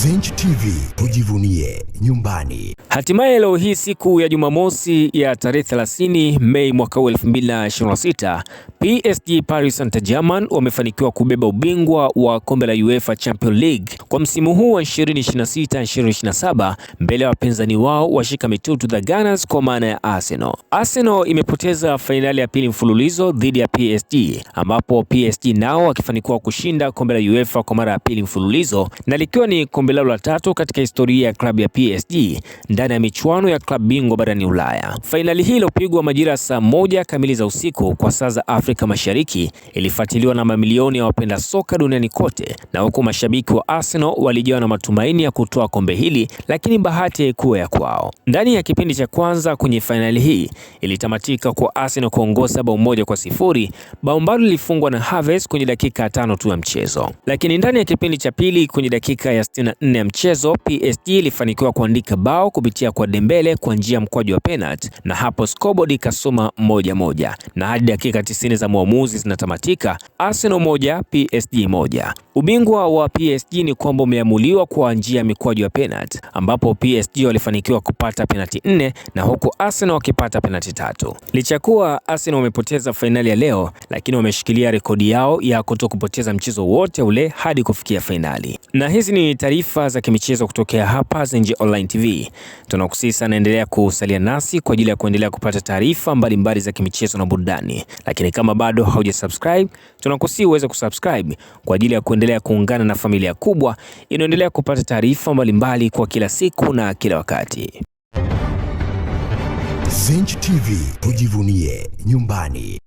Zenj TV, tujivunie nyumbani. Hatimaye leo hii siku ya Jumamosi ya tarehe 30 Mei mwaka 2026, PSG Paris Saint-Germain wamefanikiwa kubeba ubingwa wa kombe la UEFA Champions League kwa msimu huu wa 2026-2027 mbele ya wapinzani wao washika mitutu the Gunners kwa maana ya Arsenal. Arsenal imepoteza fainali ya pili mfululizo dhidi ya PSG, ambapo PSG nao wakifanikiwa kushinda kombe la UEFA kwa mara ya pili mfululizo, na likiwa ni kombe lao la tatu katika historia ya klabu ya PSG ndani ya michuano ya klabu bingwa barani Ulaya. Fainali hii iliyopigwa majira saa 1 kamili za usiku kwa saa za Afrika Mashariki ilifuatiliwa na mamilioni ya wapenda soka duniani kote, na huku mashabiki wa Arsenal walijawa na matumaini ya kutoa kombe hili, lakini bahati haikuwa ya kwao. Ndani ya kipindi cha kwanza kwenye fainali hii ilitamatika kwa Arsenal kuongoza bao 1-0, bao ambalo lilifungwa na Havertz kwenye dakika 5 tu ya mchezo. Lakini ndani ya kipindi cha pili kwenye dakika ya 64 ya mchezo, PSG ilifanikiwa kuandika bao kupitia kwa Dembele kwa njia ya mkwaju wa penalty, na hapo scoreboard ikasoma 1-1, na hadi dakika 90 za muamuzi zinatamatika, Arsenal 1 PSG 1. Ubingwa wa PSG ni kwamba umeamuliwa kwa njia ya mikwaju ya penalty, ambapo PSG walifanikiwa kupata penalty 4 na huku Arsenal wakipata penalty 3. Licha kuwa Arsenal wamepoteza fainali ya leo, lakini wameshikilia rekodi yao ya kutokupoteza mchezo wote ule hadi kufikia fainali. Na hizi ni taarifa za kimichezo kutokea hapa Zenj Online TV. Tunakusihi sana endelea kusalia nasi kwa ajili ya kuendelea kupata taarifa mbalimbali za kimichezo na burudani. Lakini kama bado haujasubscribe, tunakusihi uweze kusubscribe kwa ajili ya kuendelea kuungana na familia kubwa inayoendelea kupata taarifa mbalimbali kwa kila siku na kila wakati. Zenj TV, tujivunie nyumbani.